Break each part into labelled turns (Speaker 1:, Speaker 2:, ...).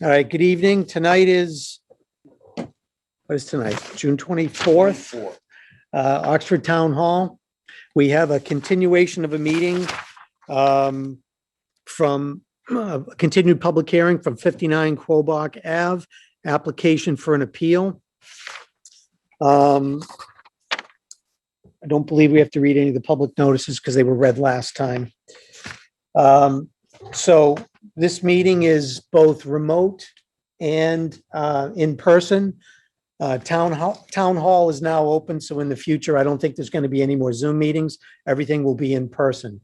Speaker 1: All right, good evening. Tonight is, what is tonight? June 24th, Oxford Town Hall. We have a continuation of a meeting from a continued public hearing from 59 Quobock Ave, application for an appeal. I don't believe we have to read any of the public notices because they were read last time. So this meeting is both remote and in person. Town hall is now open, so in the future, I don't think there's going to be any more Zoom meetings. Everything will be in person.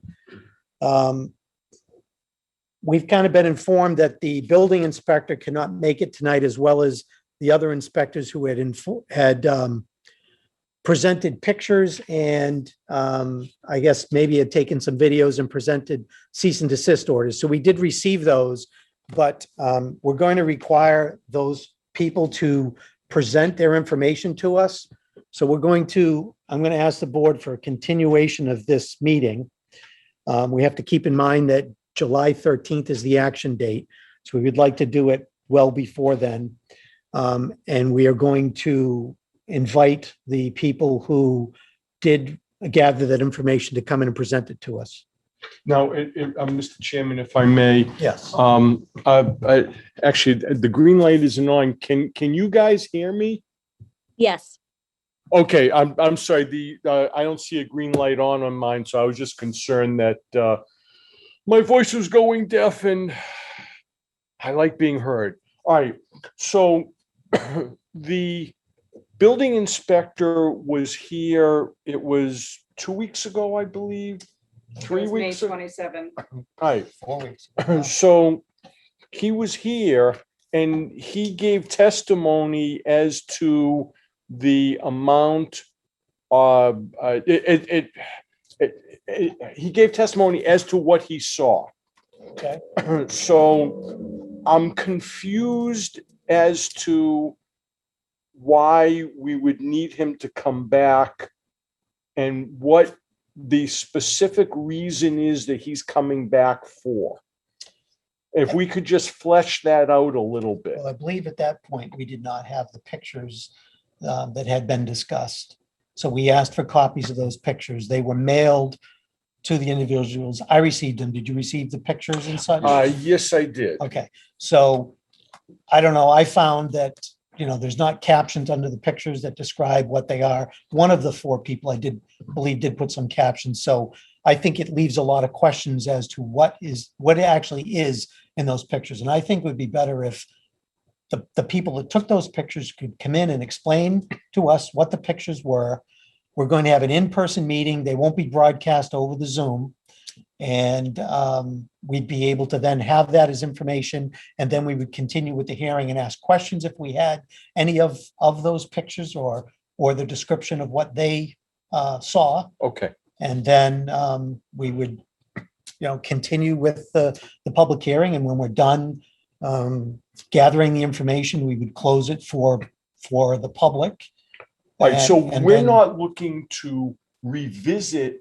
Speaker 1: We've kind of been informed that the building inspector cannot make it tonight, as well as the other inspectors who had presented pictures and I guess maybe had taken some videos and presented cease and desist orders. So we did receive those, but we're going to require those people to present their information to us. So I'm going to ask the board for a continuation of this meeting. We have to keep in mind that July 13th is the action date. So we would like to do it well before then. And we are going to invite the people who did gather that information to come in and present it to us.
Speaker 2: Now, Mr. Chairman, if I may.
Speaker 1: Yes.
Speaker 2: Actually, the green light isn't on. Can you guys hear me?
Speaker 3: Yes.
Speaker 2: Okay, I'm sorry. I don't see a green light on mine, so I was just concerned that my voice was going deaf, and I like being heard. All right, so the building inspector was here. It was 2 weeks ago, I believe. 3 weeks.
Speaker 4: May 27.
Speaker 2: Right.
Speaker 1: 4 weeks.
Speaker 2: So he was here and he gave testimony as to the amount of he gave testimony as to what he saw.
Speaker 1: Okay.
Speaker 2: So I'm confused as to why we would need him to come back and what the specific reason is that he's coming back for. If we could just flesh that out a little bit.
Speaker 1: Well, I believe at that point, we did not have the pictures that had been discussed. So we asked for copies of those pictures. They were mailed to the individuals. I received them. Did you receive the pictures and such?
Speaker 2: Yes, I did.
Speaker 1: Okay, so I don't know. I found that, there's not captions under the pictures that describe what they are. One of the four people I did put some captions. So I think it leaves a lot of questions as to what it actually is in those pictures. And I think it would be better if the people that took those pictures could come in and explain to us what the pictures were. We're going to have an in-person meeting. They won't be broadcast over the Zoom. And we'd be able to then have that as information. And then we would continue with the hearing and ask questions if we had any of those pictures or the description of what they saw.
Speaker 2: Okay.
Speaker 1: And then we would, continue with the public hearing. And when we're done gathering the information, we would close it for the public.
Speaker 2: All right, so we're
Speaker 1: then,
Speaker 2: not looking to revisit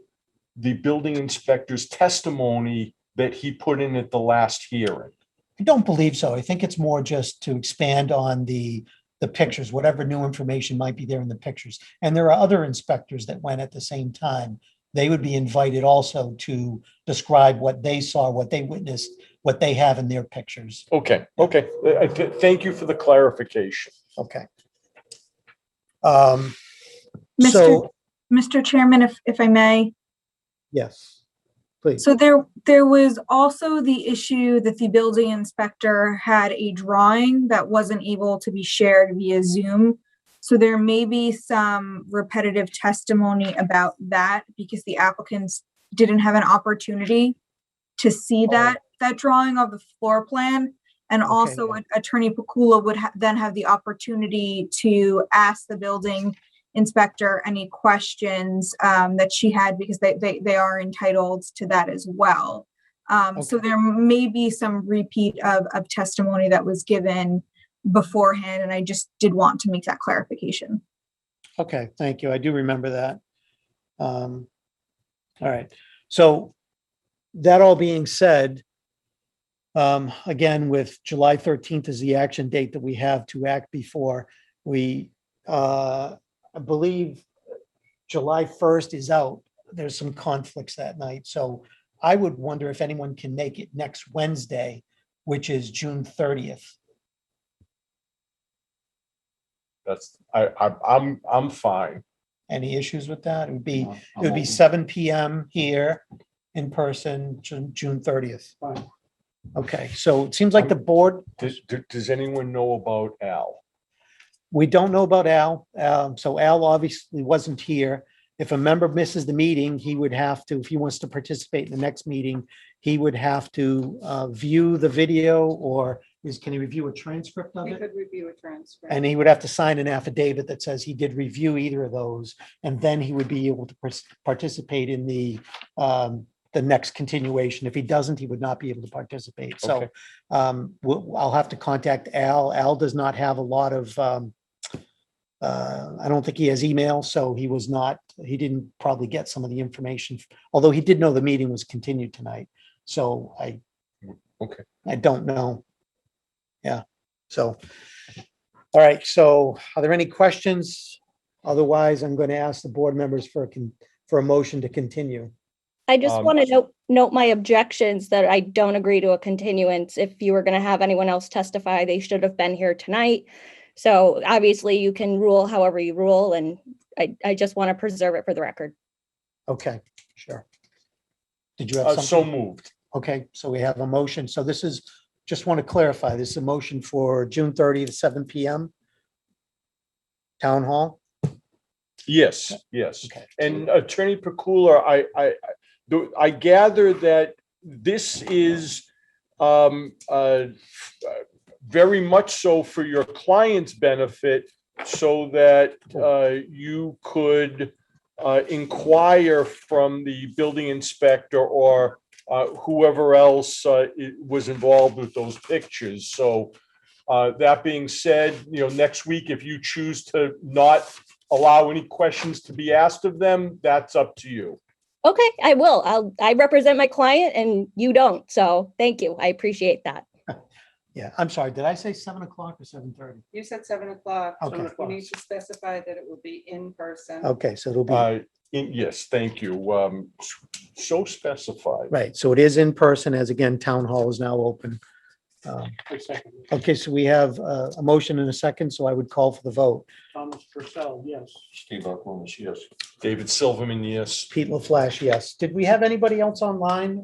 Speaker 2: the building inspector's testimony that he put in at the last hearing.
Speaker 1: I don't believe so. I think it's more just to expand on the pictures, whatever new information might be there in the pictures. And there are other inspectors that went at the same time. They would be invited also to describe what they saw, what they witnessed, what they have in their pictures.
Speaker 2: Okay. Thank you for the clarification.
Speaker 1: Okay.
Speaker 4: Mr. Chairman, if I may.
Speaker 1: Yes, please.
Speaker 4: So there was also the issue that the building inspector had a drawing that wasn't able to be shared via Zoom. So there may be some repetitive testimony about that because the applicants didn't have an opportunity to see that drawing of the floor plan. And also Attorney Pakula would then have the opportunity to ask the building inspector any questions that she had, because they are entitled to that as well. So there may be some repeat of testimony that was given beforehand, and I just did want to make that clarification.
Speaker 1: Okay, thank you. I do remember that. All right. So that all being said, Again, with July 13th is the action date that we have to act before. I believe July 1st is out. There's some conflicts that night. So I would wonder if anyone can make it next Wednesday, which is June 30th.
Speaker 2: I'm fine.
Speaker 1: Any issues with that? It would be,
Speaker 3: I'm
Speaker 1: it would be
Speaker 3: open.
Speaker 1: 7 PM here in person, June 30th.
Speaker 3: Fine.
Speaker 1: Okay, so it seems like the board,
Speaker 2: Does anyone know about Al?
Speaker 1: we don't know about Al. So Al obviously wasn't here. If a member misses the meeting, he would have to, if he wants to participate in the next meeting, he would have to view the video, or can he review a transcript of
Speaker 5: We
Speaker 1: it?
Speaker 5: could review a transcript.
Speaker 1: And he would have to sign an affidavit that says he did review either of those, and then he would be able to participate in the next continuation. If he doesn't, he would not be able to participate. So
Speaker 2: Okay.
Speaker 1: I'll have to contact Al. Al does not have a lot of, I don't think he has email, so he didn't probably get some of the information, although he did know the meeting was continued tonight. So
Speaker 2: Okay.
Speaker 1: I don't know. Yeah, so, all right, so are there any questions? Otherwise, I'm going to ask the board members for a motion to continue.
Speaker 6: I just
Speaker 2: Um,
Speaker 6: want to note my objections that I don't agree to a continuance. If you were going to have anyone else testify, they should have been here tonight. So obviously you can rule however you rule, and I just want to preserve it for the record.
Speaker 1: Okay, sure. Did you have
Speaker 2: So
Speaker 1: something?
Speaker 2: moved.
Speaker 1: Okay, so we have a motion. So this is, just want to clarify, this is a motion for June 30th, 7 PM. Town Hall?
Speaker 2: Yes, yes.
Speaker 1: Okay.
Speaker 2: And Attorney Pakula, I gather that this is very much so for your client's benefit, so that you could inquire from the building inspector or whoever else was involved with those pictures. So that being said, next week, if you choose to not allow any questions to be asked of them, that's up to you.
Speaker 6: Okay, I will. I represent my client and you don't. So thank you. I appreciate that.
Speaker 1: Yeah, I'm sorry, did I say 7 o'clock or 7:30?
Speaker 5: You said 7 o'clock.
Speaker 1: Okay.
Speaker 5: You need to specify that it will be in person.
Speaker 1: Okay, so it'll be,
Speaker 2: Yes, thank you. So specified.
Speaker 1: right, so it is in person, as again, Town Hall is now open.
Speaker 3: I second it.
Speaker 1: Okay, so we have a motion and a second, so I would call for the vote.
Speaker 3: Thomas Purcell, yes.
Speaker 2: Steve Arklonis, yes. David Silverman, yes.
Speaker 1: Pete LaFlash, yes. Did we have anybody else online?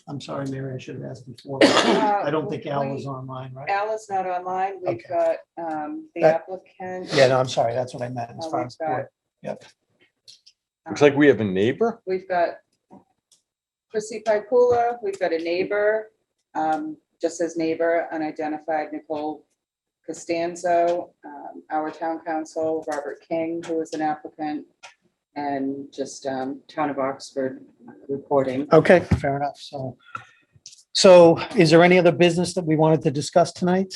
Speaker 1: I'm sorry, Mary, I should have asked before. but I don't think Al was online, right?
Speaker 5: Al is not online. We've
Speaker 1: Okay.
Speaker 5: got the
Speaker 1: That-
Speaker 5: applicant.
Speaker 1: Yeah, no, I'm sorry, that's what I meant as far
Speaker 5: We've
Speaker 1: as. the board.
Speaker 5: got
Speaker 2: Looks like we have a neighbor.
Speaker 5: We've got Chrissy Pikula, we've got a neighbor, just as neighbor, unidentified Nicole Costanzo, our town council, Robert King, who is an applicant, and just Town of Oxford reporting.
Speaker 1: Okay, fair enough. So is there any other business that we wanted to discuss tonight?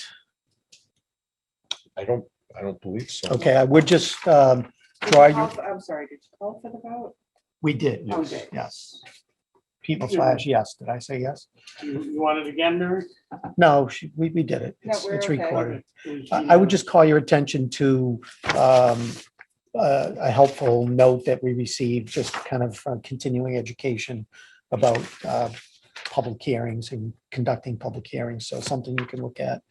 Speaker 2: I don't believe so.
Speaker 1: Okay, I would just
Speaker 5: Did you
Speaker 1: draw you,
Speaker 5: call for- I'm sorry, did you call for the vote?
Speaker 1: we did,
Speaker 5: Oh,
Speaker 2: Yes.
Speaker 5: did.
Speaker 1: yes. Pete LaFlash, yes. Did I say yes?
Speaker 3: You want it again, Mary?
Speaker 1: No, we did it.
Speaker 5: No, we're
Speaker 1: It's
Speaker 5: okay.
Speaker 1: recorded.
Speaker 3: Please,
Speaker 1: I would just call your attention to a helpful note that we received, just kind of continuing education about public hearings and conducting public hearings. So something you can look at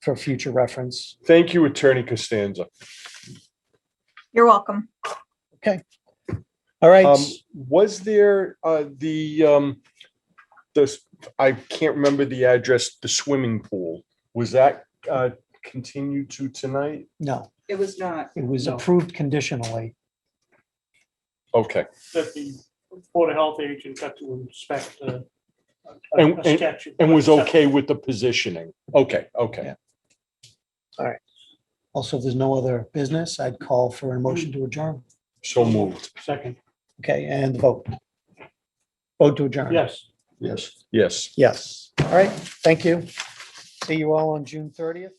Speaker 1: for future reference.
Speaker 2: Thank you, Attorney Costanza.
Speaker 4: You're welcome.
Speaker 1: All right.
Speaker 2: Was there I can't remember the address, the swimming pool, was that continued to tonight?
Speaker 1: No,
Speaker 5: It was not.
Speaker 1: it was
Speaker 3: No.
Speaker 1: approved conditionally.
Speaker 2: Okay,
Speaker 3: That the Board of Health agent got to inspect a
Speaker 2: And-
Speaker 3: sketch.
Speaker 2: and was okay with the positioning? Okay, okay.
Speaker 1: Yeah. Also, if there's no other business, I'd call for a motion to adjourn.
Speaker 2: So moved.
Speaker 3: Second,
Speaker 1: Okay, and vote. Vote to adjourn.
Speaker 3: yes.
Speaker 2: Yes. Yes.
Speaker 1: Yes. All right, thank you. See you all on June 30th.